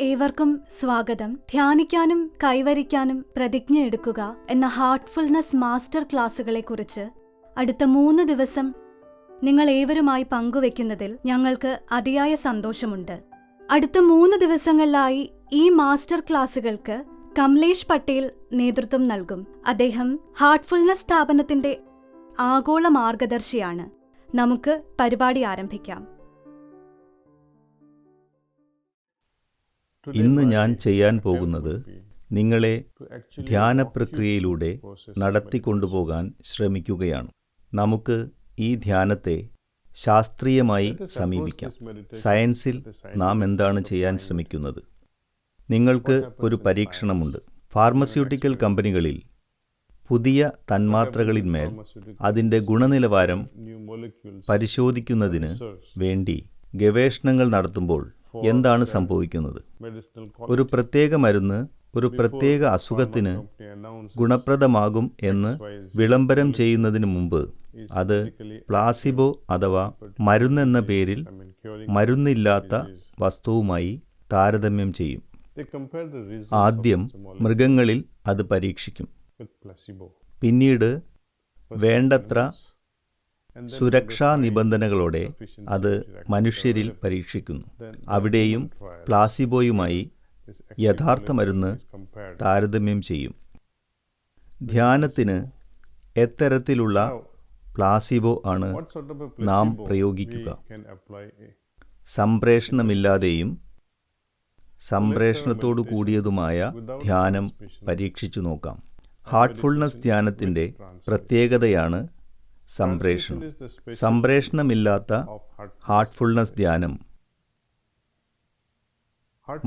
ഏവർക്കും സ്വാഗതം. ധ്യാനിക്കാനും കൈവരിക്കാനും പ്രതിജ്ഞയെടുക്കുക എന്ന ഹാർട്ട്ഫുൾനെസ് മാസ്റ്റർ ക്ലാസുകളെക്കുറിച്ച് അടുത്ത 3 ദിവസം നിങ്ങൾ ഏവരുമായി പങ്കുവെക്കുന്നതിൽ ഞങ്ങൾക്ക് അതിയായ സന്തോഷമുണ്ട്. അടുത്ത 3 ദിവസങ്ങളിലായി ഈ മാസ്റ്റർ ക്ലാസുകൾക്ക് കമലേഷ് പട്ടേൽ നേതൃത്വം നൽകും. അദ്ദേഹം ഹാർട്ട്ഫുൾനെസ് സ്ഥാപനത്തിന്റെ ആഗോള മാർഗദർശിയാണ്. നമുക്ക് പരിപാടി ആരംഭിക്കാം. ഇന്ന് ഞാൻ ചെയ്യാൻ പോകുന്നത് നിങ്ങളെ ധ്യാന പ്രക്രിയയിലൂടെ നടത്തിക്കൊണ്ടുപോകാൻ ശ്രമിക്കുകയാണ്. നമുക്ക് ഈ ധ്യാനത്തെ ശാസ്ത്രീയമായി സമീപിക്കാം. സയൻസിൽ നാം എന്താണ് ചെയ്യാൻ ശ്രമിക്കുന്നത്? നിങ്ങൾക്ക് ഒരു പരീക്ഷണമുണ്ട്. ഫാർമസ്യൂട്ടിക്കൽ കമ്പനികളിൽ പുതിയ തന്മാത്രകളിന്മേൽ അതിൻ്റെ ഗുണനിലവാരം പരിശോധിക്കുന്നതിന് വേണ്ടി ഗവേഷണങ്ങൾ നടത്തുമ്പോൾ എന്താണ് സംഭവിക്കുന്നത്? ഒരു പ്രത്യേക മരുന്ന് ഒരു പ്രത്യേക അസുഖത്തിന് ഗുണപ്രദമാകും എന്ന് വിളംബരം ചെയ്യുന്നതിന് മുമ്പ് അത് പ്ലാസിബോ അഥവാ മരുന്നെന്ന പേരിൽ മരുന്നില്ലാത്ത വസ്തുവുമായി താരതമ്യം ചെയ്യും. ആദ്യം മൃഗങ്ങളിൽ അത് പരീക്ഷിക്കും. പിന്നീട് വേണ്ടത്ര സുരക്ഷാ നിബന്ധനകളോടെ അത് മനുഷ്യരിൽ പരീക്ഷിക്കുന്നു. അവിടെയും പ്ലാസിബോയുമായി യഥാർത്ഥ മരുന്ന് താരതമ്യം ചെയ്യും. ധ്യാനത്തിന് എത്തരത്തിലുള്ള പ്ലാസിബോ ആണ് നാം പ്രയോഗിക്കുക? സംപ്രേഷണമില്ലാതെയും സംപ്രേഷണത്തോടു കൂടിയതുമായ ധ്യാനം പരീക്ഷിച്ചു നോക്കാം. ഹാർട്ട്ഫുൾനെസ് ധ്യാനത്തിൻ്റെ പ്രത്യേകതയാണ് സംപ്രേഷണം. സംപ്രേഷണമില്ലാത്ത ഹാർട്ട്ഫുൾനെസ് ധ്യാനം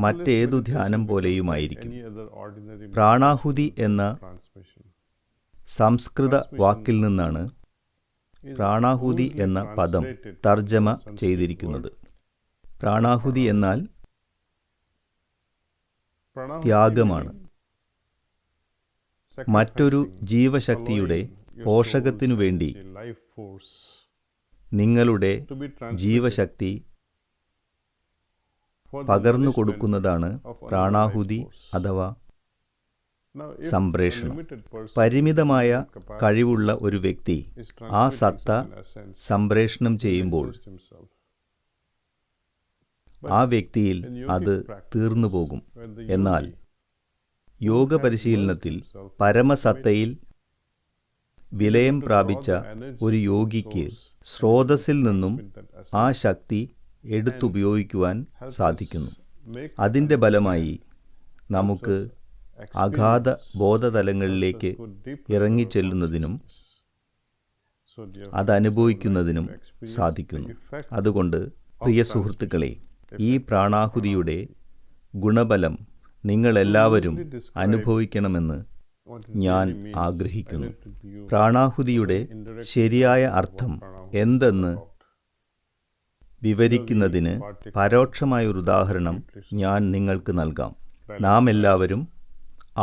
മറ്റേതു ധ്യാനം പോലെയുമായിരിക്കും. പ്രാണാഹുതി എന്ന സംസ്കൃത വാക്കിൽ നിന്നാണ് പ്രാണാഹുതി എന്ന പദം തർജ്ജമ ചെയ്തിരിക്കുന്നത്. പ്രാണാഹുതി എന്നാൽ ത്യാഗമാണ്. മറ്റൊരു ജീവശക്തിയുടെ പോഷകത്തിനു വേണ്ടി നിങ്ങളുടെ ജീവശക്തി പകർന്നു കൊടുക്കുന്നതാണ് പ്രാണാഹുതി അഥവാ സംപ്രേഷണം. പരിമിതമായ കഴിവുള്ള ഒരു വ്യക്തി ആ സത്ത സംപ്രേഷണം ചെയ്യുമ്പോൾ ആ വ്യക്തിയിൽ അത് തീർന്നു പോകും. എന്നാൽ യോഗ പരിശീലനത്തിൽ പരമസത്തയിൽ വിലയം പ്രാപിച്ച ഒരു യോഗിക്ക് സ്രോതസ്സിൽ നിന്നും ആ ശക്തി എടുത്തുപയോഗിക്കുവാൻ സാധിക്കുന്നു. അതിൻ്റെ ഫലമായി നമുക്ക് അഗാധ ബോധതലങ്ങളിലേക്ക് ഇറങ്ങിച്ചെല്ലുന്നതിനും അതനുഭവിക്കുന്നതിനും സാധിക്കുന്നു. അതുകൊണ്ട് പ്രിയ സുഹൃത്തുക്കളെ, ഈ പ്രാണാഹുതിയുടെ ഗുണഫലം നിങ്ങളെല്ലാവരും അനുഭവിക്കണമെന്ന് ഞാൻ ആഗ്രഹിക്കുന്നു. പ്രാണാഹുതിയുടെ ശരിയായ അർത്ഥം എന്തെന്ന് വിവരിക്കുന്നതിന് പരോക്ഷമായൊരു ഉദാഹരണം ഞാൻ നിങ്ങൾക്ക് നൽകാം. നാം എല്ലാവരും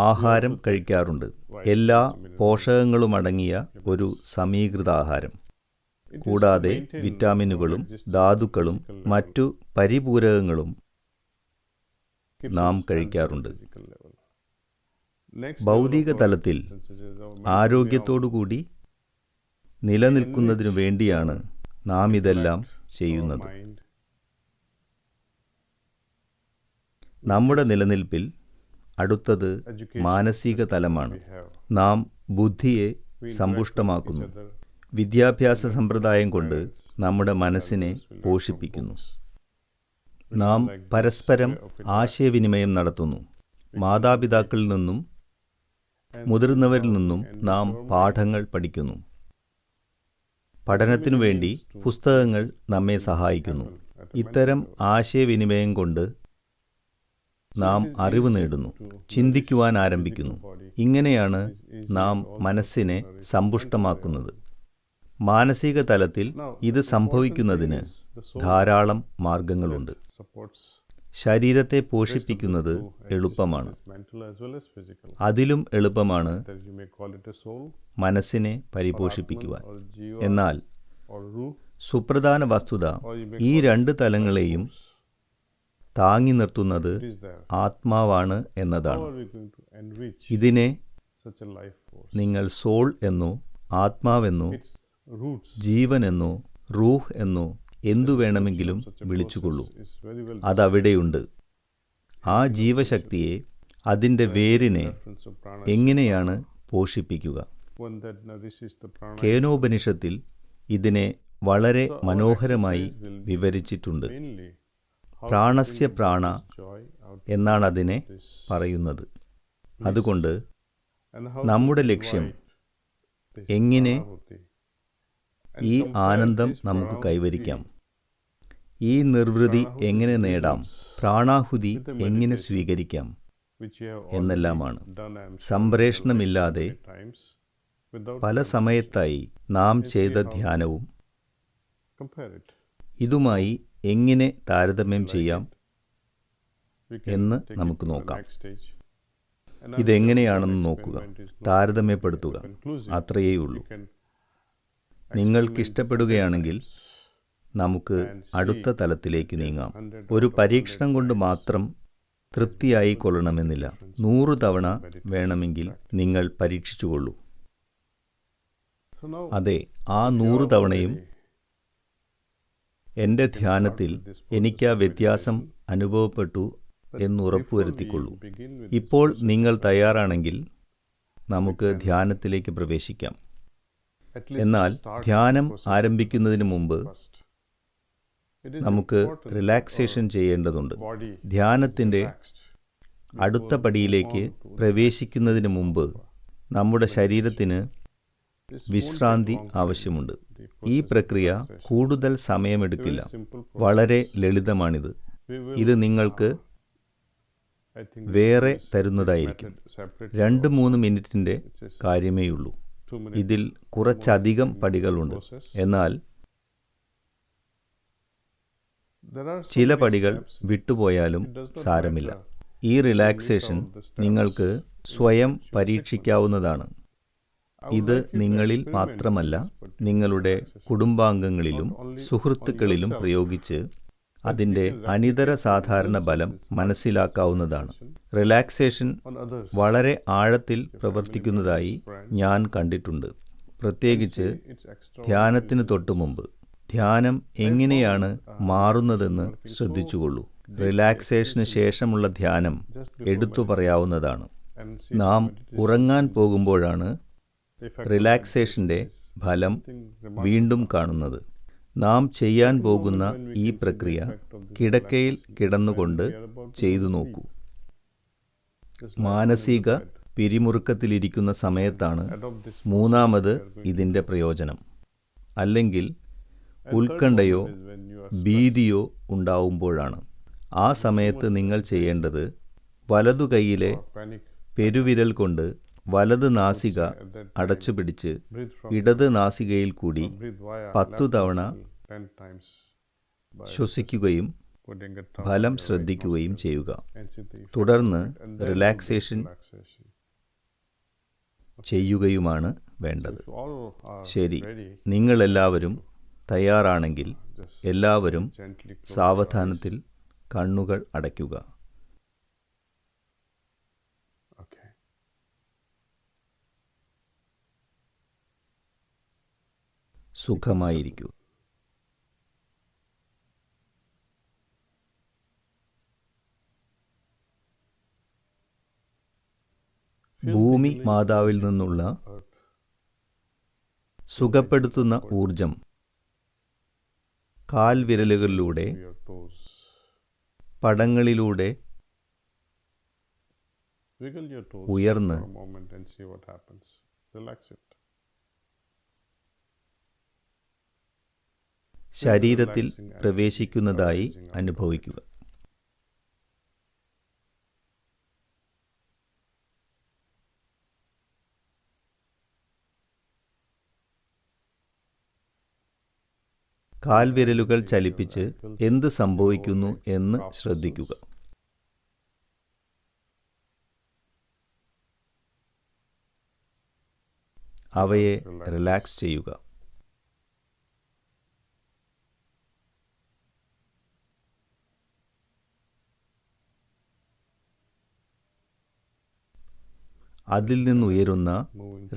ആഹാരം കഴിക്കാറുണ്ട്. എല്ലാ പോഷകങ്ങളുമടങ്ങിയ ഒരു സമീകൃതാഹാരം. കൂടാതെ വിറ്റാമിനുകളും ധാതുക്കളും മറ്റു പരിപൂരകങ്ങളും നാം കഴിക്കാറുണ്ട്. ഭൗതിക തലത്തിൽ ആരോഗ്യത്തോടുകൂടി നിലനിൽക്കുന്നതിനു വേണ്ടിയാണ് നാം ഇതെല്ലാം ചെയ്യുന്നത്. നമ്മുടെ നിലനിൽപ്പിൽ അടുത്തത് മാനസിക തലമാണ്. നാം ബുദ്ധിയെ സമ്പുഷ്ടമാക്കുന്നു. വിദ്യാഭ്യാസ സമ്പ്രദായം കൊണ്ട് നമ്മുടെ മനസ്സിനെ പോഷിപ്പിക്കുന്നു. നാം പരസ്പരം ആശയവിനിമയം നടത്തുന്നു. മാതാപിതാക്കളിൽ നിന്നും മുതിർന്നവരിൽ നിന്നും നാം പാഠങ്ങൾ പഠിക്കുന്നു. പഠനത്തിനു വേണ്ടി പുസ്തകങ്ങൾ നമ്മെ സഹായിക്കുന്നു. ഇത്തരം ആശയവിനിമയം കൊണ്ട് നാം അറിവ് നേടുന്നു, ചിന്തിക്കുവാൻ ആരംഭിക്കുന്നു. ഇങ്ങനെയാണ് നാം മനസ്സിനെ സമ്പുഷ്ടമാക്കുന്നത്. മാനസിക തലത്തിൽ ഇത് സംഭവിക്കുന്നതിന് ധാരാളം മാർഗങ്ങളുണ്ട്. ശരീരത്തെ പോഷിപ്പിക്കുന്നത് എളുപ്പമാണ്. അതിലും എളുപ്പമാണ് മനസ്സിനെ പരിപോഷിപ്പിക്കുവാൻ. എന്നാൽ സുപ്രധാന വസ്തുത ഈ 2 തലങ്ങളെയും താങ്ങി നിർത്തുന്നത് It is there. ആത്മാവാണ് How എന്നതാണ്. are we going to enrich ഇതിനെ such a life force? നിങ്ങൾ സോൾ എന്നോ ആത്മാവെന്നോ Its roots. ജീവനെന്നോ റൂഹ് എന്നോ എന്തു വേണമെങ്കിലും വിളിച്ചുകൊള്ളൂ. അതവിടെയുണ്ട്. ആ ജീവശക്തിയെ, അതിൻ്റെ വേരിനെ എങ്ങനെയാണ് പോഷിപ്പിക്കുക? കേനോപനിഷത്തിൽ ഇതിനെ വളരെ മനോഹരമായി വിവരിച്ചിട്ടുണ്ട്. പ്രാണസ്യ പ്രാണ എന്നാണ് അതിനെ പറയുന്നത്. അതുകൊണ്ട് നമ്മുടെ ലക്ഷ്യം എങ്ങനെ ഈ ആനന്ദം നമുക്ക് കൈവരിക്കാം, ഈ നിർവൃതി എങ്ങനെ നേടാം, പ്രാണാഹുതി എങ്ങനെ സ്വീകരിക്കാം എന്നെല്ലാമാണ്. സംപ്രേഷണമില്ലാതെ പല സമയത്തായി നാം ചെയ്ത ധ്യാനവും ഇതുമായി എങ്ങനെ താരതമ്യം ചെയ്യാം എന്ന് നമുക്ക് നോക്കാം. ഇതെങ്ങനെയാണെന്ന് നോക്കുക, താരതമ്യപ്പെടുത്തുക, അത്രയേയുള്ളൂ. നിങ്ങൾക്കിഷ്ടപ്പെടുകയാണെങ്കിൽ നമുക്ക് അടുത്ത തലത്തിലേക്ക് നീങ്ങാം. ഒരു പരീക്ഷണം കൊണ്ട് മാത്രം തൃപ്തിയായി കൊള്ളണമെന്നില്ല. 100 തവണ വേണമെങ്കിൽ നിങ്ങൾ പരീക്ഷിച്ചുകൊള്ളൂ. അതെ, ആ 100 തവണയും എൻ്റെ ധ്യാനത്തിൽ എനിക്ക് ആ വ്യത്യാസം അനുഭവപ്പെട്ടു എന്നുറപ്പുവരുത്തിക്കൊള്ളൂ. ഇപ്പോൾ നിങ്ങൾ തയ്യാറാണെങ്കിൽ നമുക്ക് ധ്യാനത്തിലേക്ക് പ്രവേശിക്കാം. എന്നാൽ ധ്യാനം ആരംഭിക്കുന്നതിന് മുമ്പ് നമുക്ക് റിലാക്സേഷൻ ചെയ്യേണ്ടതുണ്ട്. ധ്യാനത്തിൻ്റെ അടുത്ത പടിയിലേക്ക് പ്രവേശിക്കുന്നതിന് മുമ്പ് നമ്മുടെ ശരീരത്തിന് വിശ്രാന്തി ആവശ്യമുണ്ട്. ഈ പ്രക്രിയ കൂടുതൽ സമയമെടുക്കില്ല. വളരെ ലളിതമാണിത്. ഇത് നിങ്ങൾക്ക് വേറെ തരുന്നതായിരിക്കും. 2-3 മിനിറ്റിൻ്റെ കാര്യമേയുള്ളൂ. ഇതിൽ കുറച്ചധികം പടികളുണ്ട്. എന്നാൽ ചില പടികൾ വിട്ടുപോയാലും സാരമില്ല. ഈ റിലാക്സേഷൻ നിങ്ങൾക്ക് സ്വയം പരീക്ഷിക്കാവുന്നതാണ്. ഇത് നിങ്ങളിൽ മാത്രമല്ല, നിങ്ങളുടെ കുടുംബാംഗങ്ങളിലും സുഹൃത്തുക്കളിലും പ്രയോഗിച്ച് അതിൻ്റെ അനിതര സാധാരണ ഫലം മനസ്സിലാക്കാവുന്നതാണ്. റിലാക്സേഷൻ വളരെ ആഴത്തിൽ പ്രവർത്തിക്കുന്നതായി ഞാൻ കണ്ടിട്ടുണ്ട്. പ്രത്യേകിച്ച് ധ്യാനത്തിന് തൊട്ടുമുമ്പ്. ധ്യാനം എങ്ങനെയാണ് മാറുന്നതെന്ന് ശ്രദ്ധിച്ചുകൊള്ളൂ. റിലാക്സേഷന് ശേഷമുള്ള ധ്യാനം എടുത്തു പറയാവുന്നതാണ്. നാം ഉറങ്ങാൻ പോകുമ്പോഴാണ് റിലാക്സേഷൻ്റെ ഫലം വീണ്ടും കാണുന്നത്. നാം ചെയ്യാൻ പോകുന്ന ഈ പ്രക്രിയ കിടക്കയിൽ കിടന്നുകൊണ്ട് ചെയ്തു നോക്കൂ. മാനസിക പിരിമുറുക്കത്തിലിരിക്കുന്ന സമയത്താണ് മൂന്നാമത് ഇതിൻ്റെ പ്രയോജനം. അല്ലെങ്കിൽ ഉത്കണ്ഠയോ ഭീതിയോ ഉണ്ടാവുമ്പോഴാണ്. ആ സമയത്ത് നിങ്ങൾ ചെയ്യേണ്ടത് വലതു കൈയിലെ പെരുവിരൽ കൊണ്ട് വലത് നാസിക അടച്ചുപിടിച്ച് ഇടത് നാസികയിൽ കൂടി 10 തവണ ശ്വസിക്കുകയും ഫലം ശ്രദ്ധിക്കുകയും ചെയ്യുക. തുടർന്ന് റിലാക്സേഷൻ ചെയ്യുകയുമാണ് വേണ്ടത്. ശരി, നിങ്ങളെല്ലാവരും തയ്യാറാണെങ്കിൽ എല്ലാവരും സാവധാനത്തിൽ കണ്ണുകൾ അടയ്ക്കുക. സുഖമായിരിക്കൂ. ഭൂമി മാതാവിൽ നിന്നുള്ള സുഖപ്പെടുത്തുന്ന ഊർജം കാൽവിരലുകളിലൂടെ, പടങ്ങളിലൂടെ ഉയർന്ന് ശരീരത്തിൽ പ്രവേശിക്കുന്നതായി അനുഭവിക്കുക. കാൽവിരലുകൾ ചലിപ്പിച്ച് എന്ത് സംഭവിക്കുന്നു എന്ന് ശ്രദ്ധിക്കുക. അവയെ റിലാക്സ് ചെയ്യുക. അതിൽ നിന്നുയരുന്ന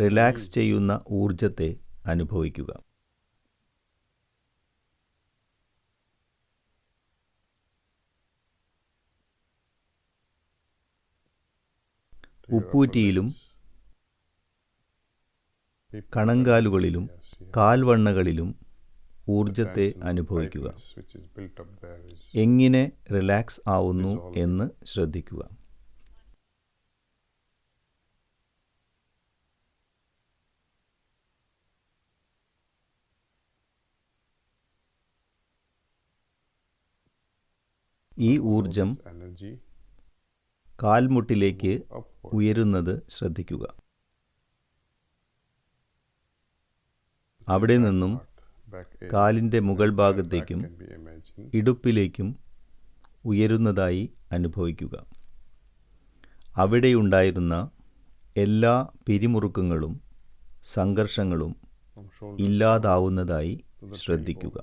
റിലാക്സ് ചെയ്യുന്ന ഊർജത്തെ അനുഭവിക്കുക. ഉപ്പൂറ്റിയിലും കണങ്കാലുകളിലും കാൽവണ്ണകളിലും ഊർജത്തെ അനുഭവിക്കുക. എങ്ങനെ റിലാക്സ് ആവുന്നു എന്ന് ശ്രദ്ധിക്കുക. ഈ ഊർജം കാൽമുട്ടിലേക്ക് ഉയരുന്നത് ശ്രദ്ധിക്കുക. അവിടെ നിന്നും കാലിൻ്റെ മുകൾ ഭാഗത്തേക്കും ഇടുപ്പിലേക്കും ഉയരുന്നതായി അനുഭവിക്കുക. അവിടെയുണ്ടായിരുന്ന എല്ലാ പിരിമുറുക്കങ്ങളും സംഘർഷങ്ങളും ഇല്ലാതാവുന്നതായി ശ്രദ്ധിക്കുക.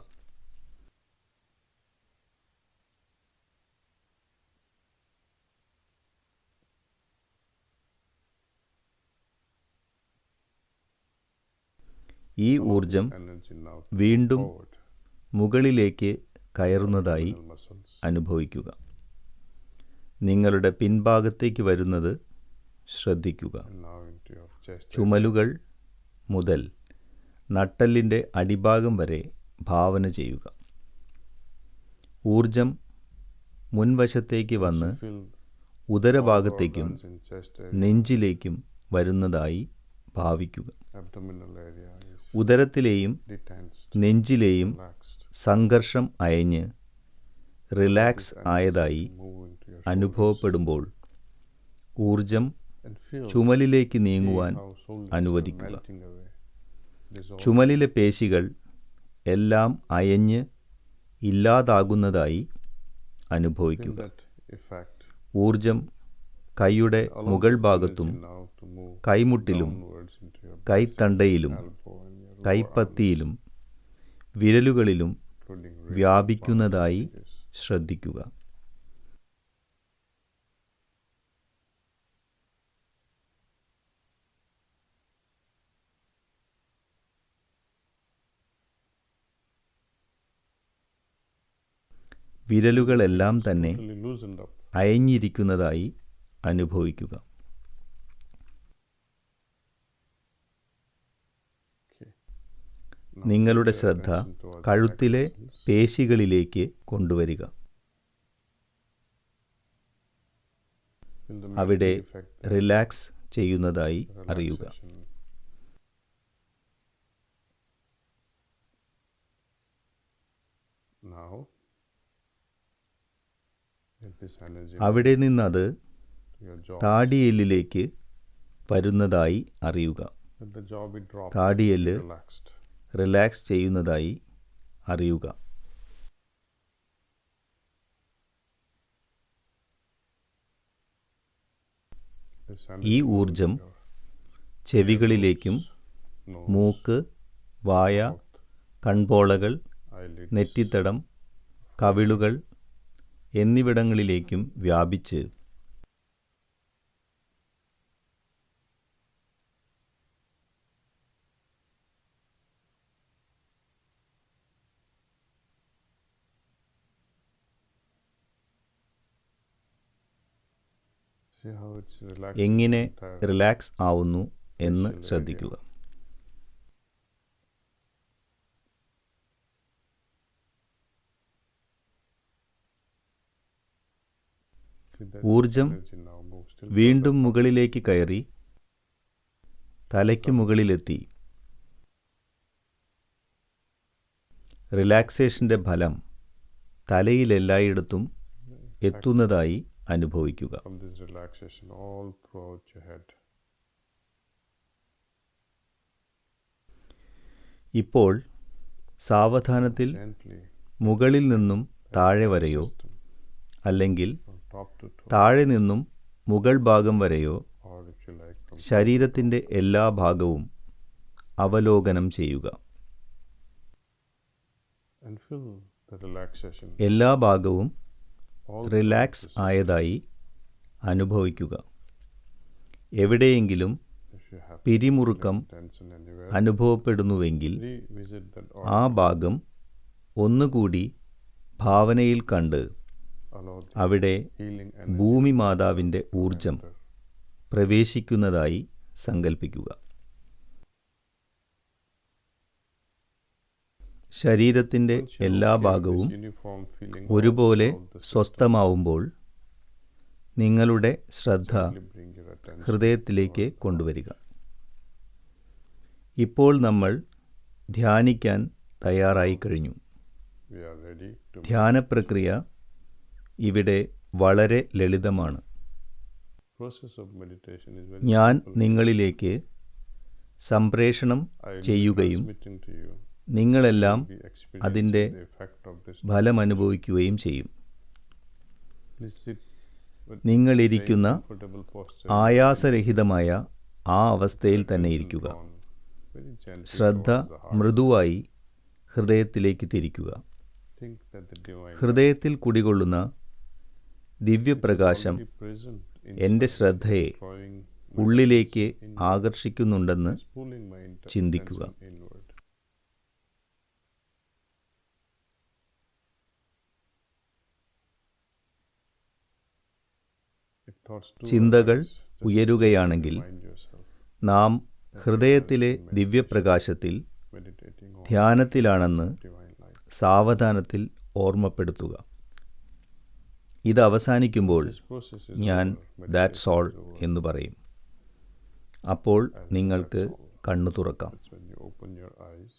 ഈ ഊർജം വീണ്ടും മുകളിലേക്ക് കയറുന്നതായി അനുഭവിക്കുക. നിങ്ങളുടെ പിൻഭാഗത്തേക്ക് വരുന്നത് ശ്രദ്ധിക്കുക. ചുമലുകൾ മുതൽ നട്ടെല്ലിൻ്റെ അടിഭാഗം വരെ ഭാവന ചെയ്യുക. ഊർജം മുൻവശത്തേക്ക് വന്ന് ഉദരഭാഗത്തേക്കും നെഞ്ചിലേക്കും വരുന്നതായി ഭാവിക്കുക. ഉദരത്തിലെയും നെഞ്ചിലെയും സംഘർഷം അയഞ്ഞ് റിലാക്സ് ആയതായി അനുഭവപ്പെടുമ്പോൾ ഊർജം ചുമലിലേക്ക് നീങ്ങുവാൻ അനുവദിക്കുക. ചുമലിലെ പേശികൾ എല്ലാം അയഞ്ഞ് ഇല്ലാതാകുന്നതായി അനുഭവിക്കുക. ഊർജം കൈയുടെ മുകൾ ഭാഗത്തും കൈമുട്ടിലും കൈത്തണ്ടയിലും കൈപ്പത്തിയിലും വിരലുകളിലും വ്യാപിക്കുന്നതായി ശ്രദ്ധിക്കുക. വിരലുകളെല്ലാം തന്നെ അയഞ്ഞിരിക്കുന്നതായി അനുഭവിക്കുക. നിങ്ങളുടെ ശ്രദ്ധ കഴുത്തിലെ പേശികളിലേക്ക് കൊണ്ടുവരിക. അവിടെ റിലാക്സ് ചെയ്യുന്നതായി അറിയുക. അവിടെ നിന്നത് താടിയെല്ലിലേക്ക് വരുന്നതായി അറിയുക. താടിയെല്ല് റിലാക്സ് ചെയ്യുന്നതായി അറിയുക. ഈ ഊർജം ചെവികളിലേക്കും മൂക്ക്, വായ, കൺപോളകൾ, നെറ്റിത്തടം, കവിളുകൾ എന്നിവിടങ്ങളിലേക്കും വ്യാപിച്ച് എങ്ങനെ റിലാക്സ് ആവുന്നു എന്ന് ശ്രദ്ധിക്കുക. ഊർജം വീണ്ടും മുകളിലേക്ക് കയറി തലയ്ക്ക് മുകളിലെത്തി റിലാക്സേഷൻ്റെ ഫലം തലയിലെല്ലായിടത്തും എത്തുന്നതായി അനുഭവിക്കുക. ഇപ്പോൾ സാവധാനത്തിൽ മുകളിൽ നിന്നും താഴെ വരെയോ അല്ലെങ്കിൽ താഴെ നിന്നും മുകൾ ഭാഗം വരെയോ ശരീരത്തിൻ്റെ എല്ലാ ഭാഗവും അവലോകനം ചെയ്യുക. എല്ലാ ഭാഗവും റിലാക്സ് ആയതായി അനുഭവിക്കുക. എവിടെയെങ്കിലും If you have പിരിമുറുക്കം tension anywhere, അനുഭവപ്പെടുന്നുവെങ്കിൽ revisit that ആ organ. ഭാഗം ഒന്നുകൂടി ഭാവനയിൽ കണ്ട് Allow the അവിടെ healing energy ഭൂമി മാതാവിൻ്റെ ഊർജം enter. പ്രവേശിക്കുന്നതായി സങ്കൽപ്പിക്കുക. ശരീരത്തിൻ്റെ Once you എല്ലാ feel ഭാഗവും this uniform feeling ഒരുപോലെ all throughout the system, സ്വസ്ഥമാവുമ്പോൾ നിങ്ങളുടെ ശ്രദ്ധ gently bring your attention ഹൃദയത്തിലേക്ക് towards the കൊണ്ടുവരിക. ഇപ്പോൾ നമ്മൾ ധ്യാനിക്കാൻ തയ്യാറായി കഴിഞ്ഞു. We are ready to ധ്യാന പ്രക്രിയ ഇവിടെ വളരെ ലളിതമാണ്. process of meditation is very ഞാൻ simple. നിങ്ങളിലേക്ക് സംപ്രേഷണം I will be ചെയ്യുകയും transmitting to you. നിങ്ങളെല്ലാം You will be experiencing അതിൻ്റെ the effect of this. ഫലമനുഭവിക്കുകയും ചെയ്യും. Please sit with നിങ്ങളിരിക്കുന്ന very comfortable posture. ആയാസരഹിതമായ ആ അവസ്ഥയിൽ തന്നെ ഇരിക്കുക. Down very gently ശ്രദ്ധ towards the heart. മൃദുവായി ഹൃദയത്തിലേക്ക് തിരിക്കുക. Think that the divine ഹൃദയത്തിൽ കുടികൊള്ളുന്ന ദിവ്യപ്രകാശം is already present എൻ്റെ inside, ശ്രദ്ധയെ drawing ഉള്ളിലേക്ക് ആകർഷിക്കുന്നുണ്ടെന്ന് is pulling my ചിന്തിക്കുക. attention inward. If thoughts do ചിന്തകൾ arise, just ഉയരുകയാണെങ്കിൽ remind yourself, നാം ഹൃദയത്തിലെ ദിവ്യപ്രകാശത്തിൽ meditating on ധ്യാനത്തിലാണെന്ന് divine light. സാവധാനത്തിൽ ഓർമ്മപ്പെടുത്തുക. ഇത് അവസാനിക്കുമ്പോൾ This process is ഞാൻ over. That's all Meditation is over. എന്ന് പറയും. അപ്പോൾ As നിങ്ങൾക്ക് that's all. കണ്ണു തുറക്കാം. That's when you open your eyes.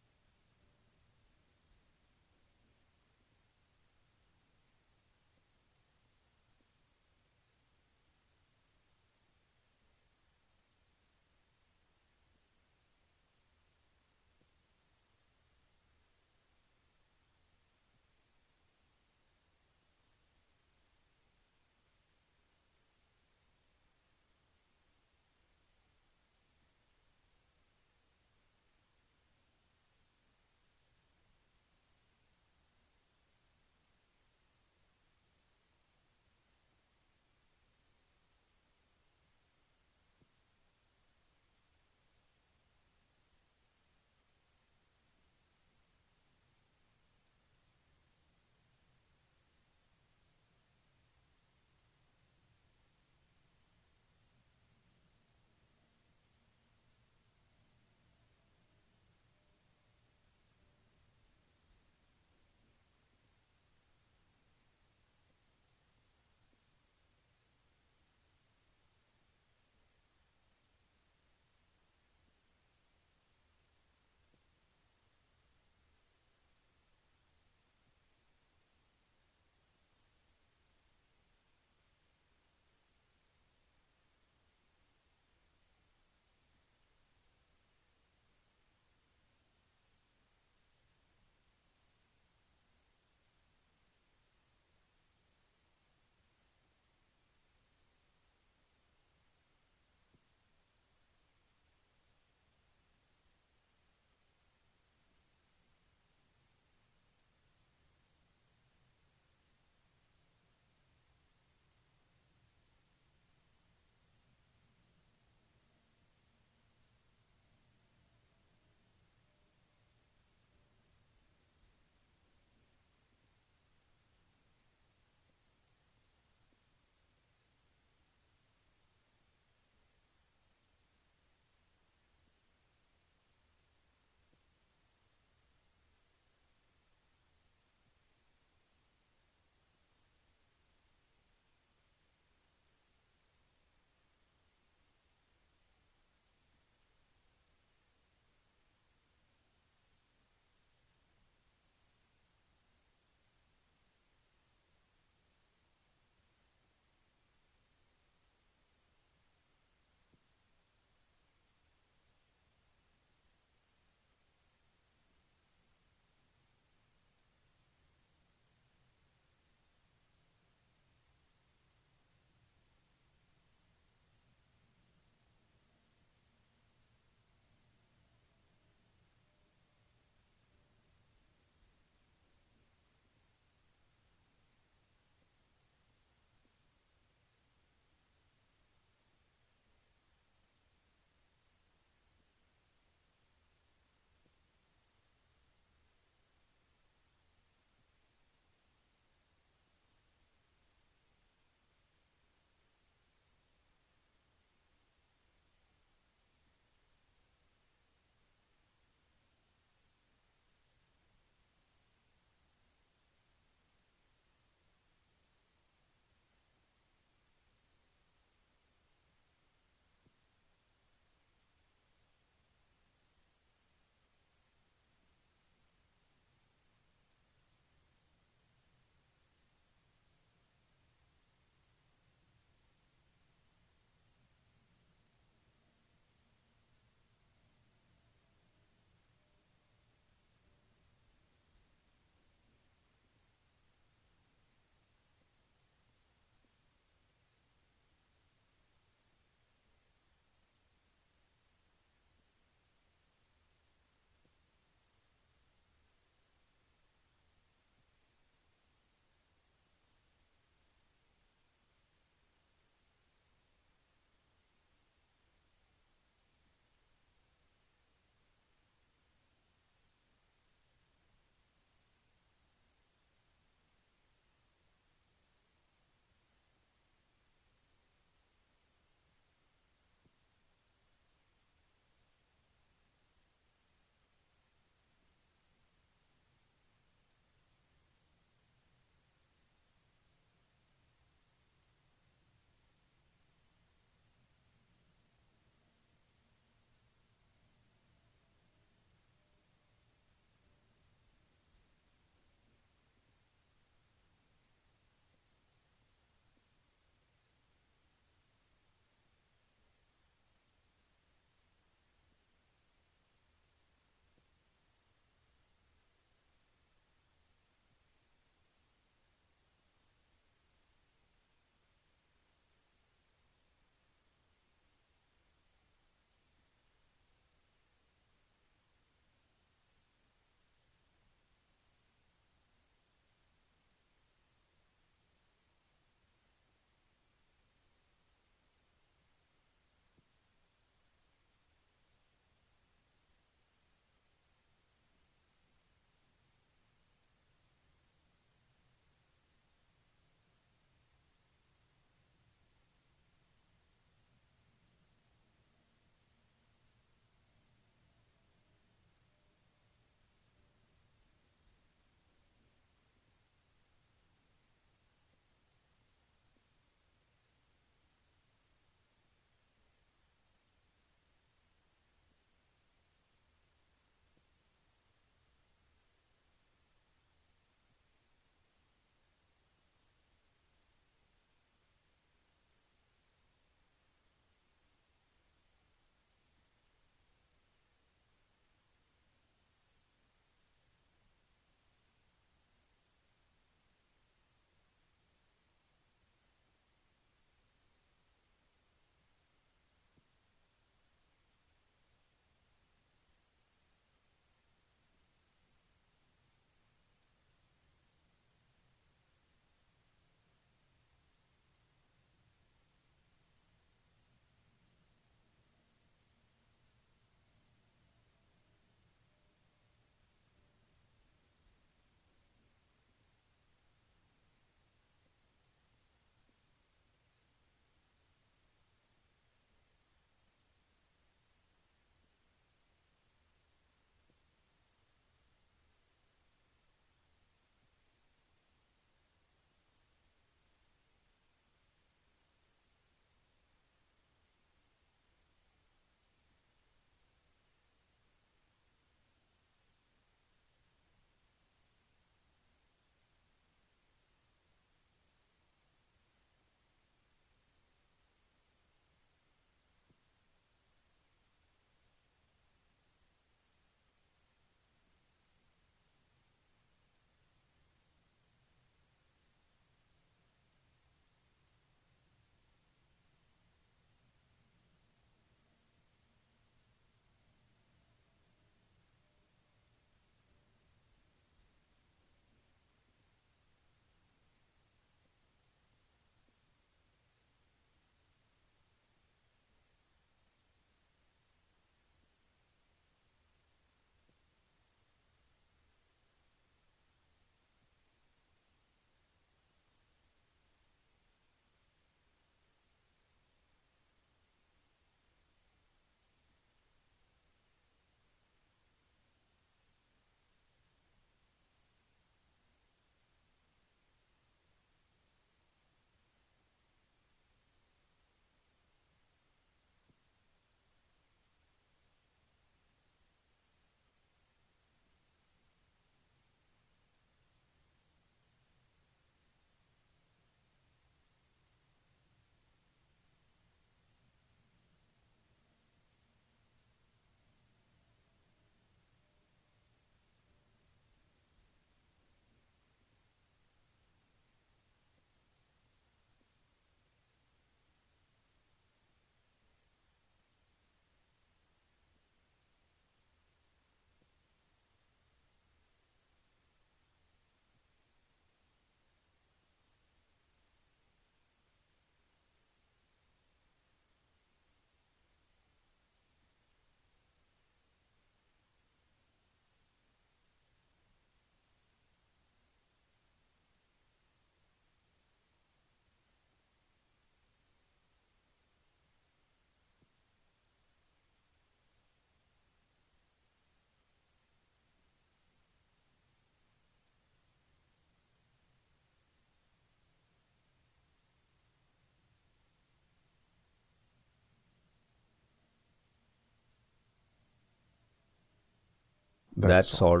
That's all.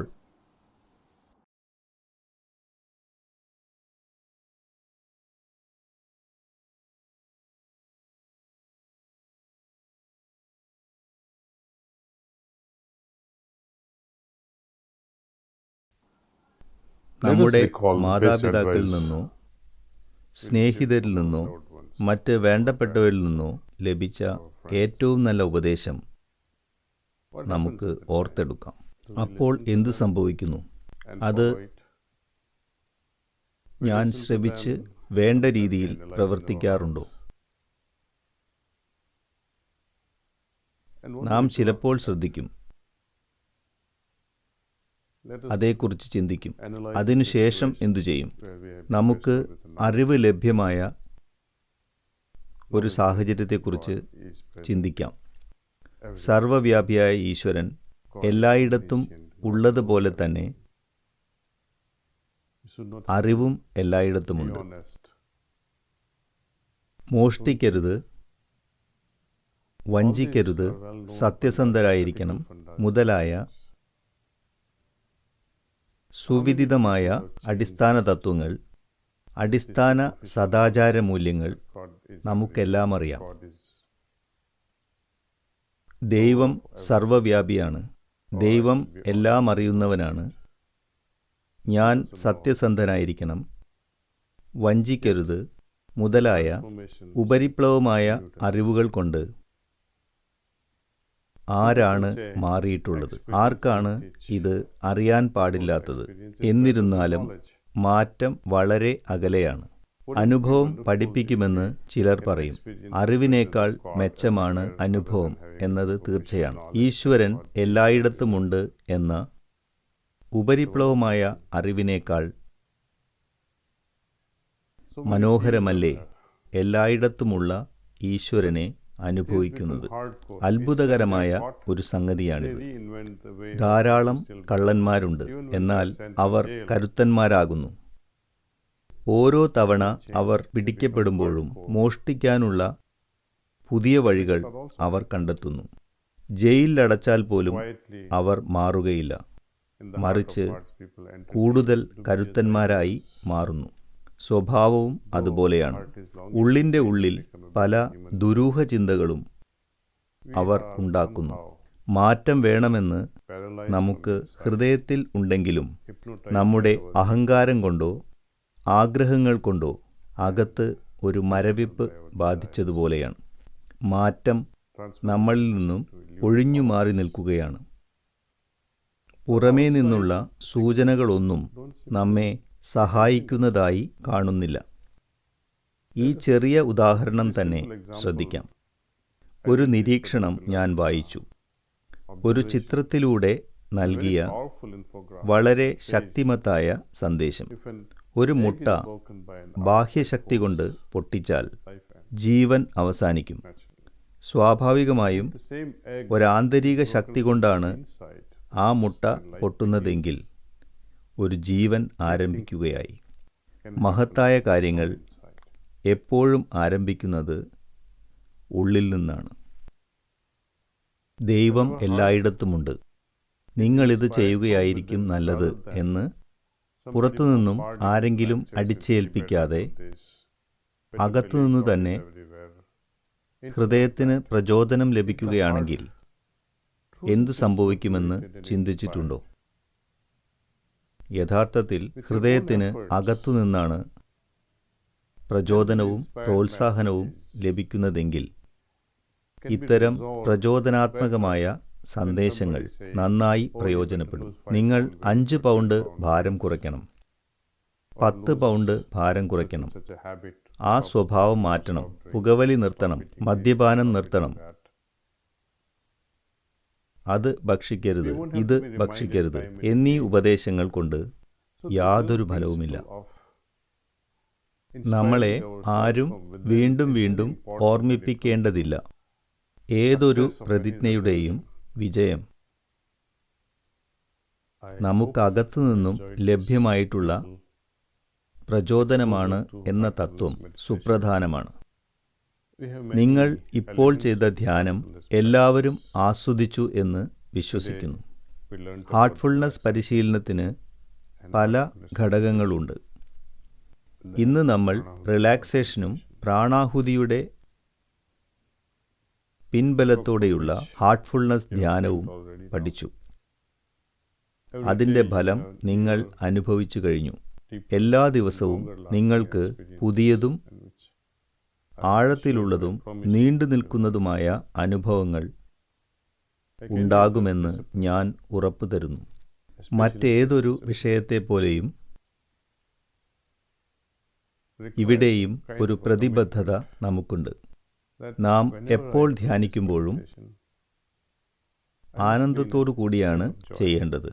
നമ്മുടെ മാതാപിതാക്കളിൽ നിന്നോ സ്നേഹിതരിൽ നിന്നോ മറ്റ് വേണ്ടപ്പെട്ടവരിൽ നിന്നോ ലഭിച്ച ഏറ്റവും നല്ല ഉപദേശം നമുക്ക് ഓർത്തെടുക്കാം. അപ്പോൾ എന്തു സംഭവിക്കുന്നു? അത് ഞാൻ ശ്രമിച്ച് വേണ്ട രീതിയിൽ പ്രവർത്തിക്കാറുണ്ടോ? നാം ചിലപ്പോൾ ശ്രദ്ധിക്കും, അതേക്കുറിച്ച് ചിന്തിക്കും. അതിനുശേഷം എന്തു ചെയ്യും? നമുക്ക് അറിവ് ലഭ്യമായ ഒരു സാഹചര്യത്തെക്കുറിച്ച് ചിന്തിക്കാം. സർവവ്യാപിയായ ഈശ്വരൻ എല്ലായിടത്തും ഉള്ളതുപോലെ തന്നെ അറിവും എല്ലായിടത്തുമുണ്ട്. മോഷ്ടിക്കരുത്, വഞ്ചിക്കരുത്, സത്യസന്ധരായിരിക്കണം മുതലായ സുവിദിതമായ അടിസ്ഥാന തത്വങ്ങൾ, അടിസ്ഥാന സദാചാര മൂല്യങ്ങൾ നമുക്കെല്ലാം അറിയാം. ദൈവം സർവവ്യാപിയാണ്. ദൈവം എല്ലാം അറിയുന്നവനാണ്. ഞാൻ സത്യസന്ധനായിരിക്കണം, വഞ്ചിക്കരുത് മുതലായ ഉപരിപ്ലവമായ അറിവുകൾ കൊണ്ട് ആരാണ് മാറിയിട്ടുള്ളത്? ആർക്കാണ് ഇത് അറിയാൻ പാടില്ലാത്തത്? എന്നിരുന്നാലും മാറ്റം വളരെ അകലെയാണ്. അനുഭവം പഠിപ്പിക്കുമെന്ന് ചിലർ പറയും. അറിവിനേക്കാൾ മെച്ചമാണ് അനുഭവം എന്നത് തീർച്ചയാണ്. ഈശ്വരൻ എല്ലായിടത്തുമുണ്ട് എന്ന ഉപരിപ്ലവമായ അറിവിനേക്കാൾ മനോഹരമല്ലേ എല്ലായിടത്തുമുള്ള ഈശ്വരനെ അനുഭവിക്കുന്നത്? അത്ഭുതകരമായ ഒരു സംഗതിയാണിത്. ധാരാളം കള്ളന്മാരുണ്ട്, എന്നാൽ അവർ കരുത്തന്മാരാകുന്നു. ഓരോ തവണ അവർ പിടിക്കപ്പെടുമ്പോഴും മോഷ്ടിക്കാനുള്ള പുതിയ വഴികൾ അവർ കണ്ടെത്തുന്നു. ജയിലിലടച്ചാൽ പോലും അവർ മാറുകയില്ല, മറിച്ച് കൂടുതൽ കരുത്തന്മാരായി മാറുന്നു. സ്വഭാവവും അതുപോലെയാണ്. ഉള്ളിൻ്റെ ഉള്ളിൽ പല ദുരൂഹ ചിന്തകളും അവർ ഉണ്ടാക്കുന്നു. മാറ്റം വേണമെന്ന് നമുക്ക് ഹൃദയത്തിൽ ഉണ്ടെങ്കിലും നമ്മുടെ അഹങ്കാരം കൊണ്ടോ ആഗ്രഹങ്ങൾ കൊണ്ടോ അകത്ത് ഒരു മരവിപ്പ് ബാധിച്ചതുപോലെയാണ്. മാറ്റം നമ്മളിൽ നിന്നും ഒഴിഞ്ഞു മാറി നിൽക്കുകയാണ്. പുറമേ നിന്നുള്ള സൂചനകളൊന്നും നമ്മെ സഹായിക്കുന്നതായി കാണുന്നില്ല. ഈ ചെറിയ ഉദാഹരണം തന്നെ ശ്രദ്ധിക്കാം. ഒരു നിരീക്ഷണം ഞാൻ വായിച്ചു. ഒരു ചിത്രത്തിലൂടെ നൽകിയ വളരെ ശക്തിമത്തായ സന്ദേശം. ഒരു മുട്ട ബാഹ്യശക്തി കൊണ്ട് പൊട്ടിച്ചാൽ ജീവൻ അവസാനിക്കും. സ്വാഭാവികമായും ഒരാന്തരിക ശക്തി കൊണ്ടാണ് ആ മുട്ട പൊട്ടുന്നതെങ്കിൽ ഒരു ജീവൻ ആരംഭിക്കുകയായി. മഹത്തായ കാര്യങ്ങൾ എപ്പോഴും ആരംഭിക്കുന്നത് ഉള്ളിൽ നിന്നാണ്. ദൈവം എല്ലായിടത്തുമുണ്ട്. നിങ്ങളിത് ചെയ്യുകയായിരിക്കും നല്ലത് എന്ന് പുറത്തുനിന്നും ആരെങ്കിലും അടിച്ചേൽപ്പിക്കാതെ അകത്തുനിന്നു തന്നെ ഹൃദയത്തിന് പ്രചോദനം ലഭിക്കുകയാണെങ്കിൽ എന്തു സംഭവിക്കുമെന്ന് ചിന്തിച്ചിട്ടുണ്ടോ? യഥാർത്ഥത്തിൽ ഹൃദയത്തിന് അകത്തുനിന്നാണ് പ്രചോദനവും പ്രോത്സാഹനവും ലഭിക്കുന്നതെങ്കിൽ ഇത്തരം പ്രചോദനാത്മകമായ സന്ദേശങ്ങൾ നന്നായി പ്രയോജനപ്പെടും. നിങ്ങൾ 5 പൗണ്ട് ഭാരം കുറയ്ക്കണം, 10 പൗണ്ട് ഭാരം കുറയ്ക്കണം. ആ സ്വഭാവം മാറ്റണം. പുകവലി നിർത്തണം, മദ്യപാനം നിർത്തണം, അത് ഭക്ഷിക്കരുത്, ഇത് ഭക്ഷിക്കരുത് എന്നീ ഉപദേശങ്ങൾ കൊണ്ട് യാതൊരു ഫലവുമില്ല. നമ്മളെ ആരും വീണ്ടും വീണ്ടും ഓർമ്മിപ്പിക്കേണ്ടതില്ല. ഏതൊരു പ്രതിജ്ഞയുടെയും വിജയം നമുക്കകത്തു നിന്നും ലഭ്യമായിട്ടുള്ള പ്രചോദനമാണ് എന്ന തത്വം സുപ്രധാനമാണ്. നിങ്ങൾ ഇപ്പോൾ ചെയ്ത ധ്യാനം എല്ലാവരും ആസ്വദിച്ചു എന്ന് വിശ്വസിക്കുന്നു. we learned about ഹാർട്ട്ഫുൾനെസ് പരിശീലനത്തിന് പല ഘടകങ്ങളുണ്ട്. ഇന്ന് നമ്മൾ റിലാക്സേഷനും പ്രാണാഹുതിയുടെ പിൻബലത്തോടെയുള്ള ഹാർട്ട്ഫുൾനെസ് ധ്യാനവും പഠിച്ചു. അതിൻ്റെ ഫലം നിങ്ങൾ അനുഭവിച്ചു കഴിഞ്ഞു. എല്ലാ ദിവസവും നിങ്ങൾക്ക് പുതിയതും ആഴത്തിലുള്ളതും നീണ്ടു നിൽക്കുന്നതുമായ അനുഭവങ്ങൾ ഉണ്ടാകുമെന്ന് ഞാൻ ഉറപ്പു തരുന്നു. മറ്റേതൊരു വിഷയത്തെപ്പോലെയും ഇവിടെയും ഒരു പ്രതിബദ്ധത നമുക്കുണ്ട്. നാം എപ്പോൾ ധ്യാനിക്കുമ്പോഴും ആനന്ദത്തോടു കൂടിയാണ് ചെയ്യേണ്ടത്.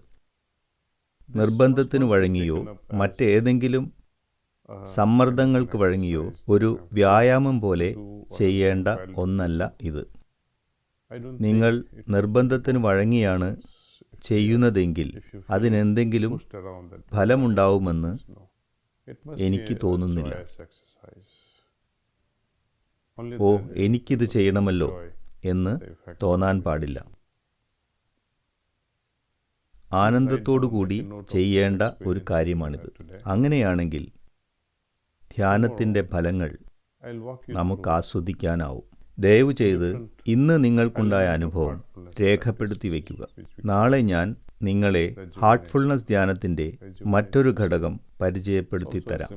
നിർബന്ധത്തിന് വഴങ്ങിയോ മറ്റേതെങ്കിലും സമ്മർദ്ദങ്ങൾക്ക് വഴങ്ങിയോ ഒരു വ്യായാമം പോലെ ചെയ്യേണ്ട ഒന്നല്ല ഇത്. നിങ്ങൾ നിർബന്ധത്തിന് വഴങ്ങിയാണ് ചെയ്യുന്നതെങ്കിൽ അതിനെന്തെങ്കിലും ഫലമുണ്ടാവുമെന്ന് എനിക്ക് തോന്നുന്നില്ല. ഓ, എനിക്കിത് ചെയ്യണമല്ലോ എന്ന് തോന്നാൻ പാടില്ല. ആനന്ദത്തോടുകൂടി ചെയ്യേണ്ട ഒരു കാര്യമാണിത്. അങ്ങനെയാണെങ്കിൽ ധ്യാനത്തിൻ്റെ ഫലങ്ങൾ നമുക്ക് ആസ്വദിക്കാനാവും. ദയവ് ചെയ്ത് ഇന്ന് നിങ്ങൾക്കുണ്ടായ അനുഭവം രേഖപ്പെടുത്തി വയ്ക്കുക. നാളെ ഞാൻ നിങ്ങളെ ഹാർട്ട്ഫുൾനെസ് ധ്യാനത്തിൻ്റെ മറ്റൊരു ഘടകം പരിചയപ്പെടുത്തി തരാം.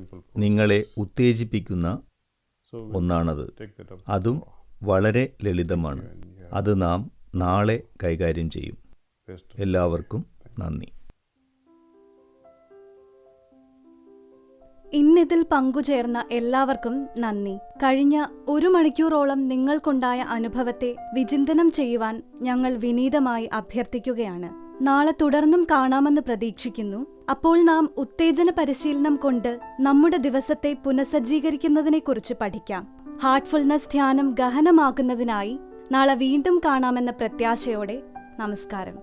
നിങ്ങളെ ഉത്തേജിപ്പിക്കുന്ന ഒന്നാണത്. അതും വളരെ ലളിതമാണ്. അത് നാം നാളെ കൈകാര്യം ചെയ്യും. എല്ലാവർക്കും നന്ദി. ഇന്നിതിൽ പങ്കുചേർന്ന എല്ലാവർക്കും നന്ദി. കഴിഞ്ഞ 1 മണിക്കൂറോളം നിങ്ങൾക്കുണ്ടായ അനുഭവത്തെ വിചിന്തനം ചെയ്യുവാൻ ഞങ്ങൾ വിനീതമായി അഭ്യർത്ഥിക്കുകയാണ്. നാളെ തുടർന്നും കാണാമെന്ന് പ്രതീക്ഷിക്കുന്നു. അപ്പോൾ നാം ഉത്തേജന പരിശീലനം കൊണ്ട് നമ്മുടെ ദിവസത്തെ പുനഃസജ്ജീകരിക്കുന്നതിനെക്കുറിച്ച് പഠിക്കാം. ഹാർട്ട്ഫുൾനെസ് ധ്യാനം ഗഹനമാക്കുന്നതിനായി നാളെ വീണ്ടും കാണാമെന്ന പ്രത്യാശയോടെ നമസ്കാരം.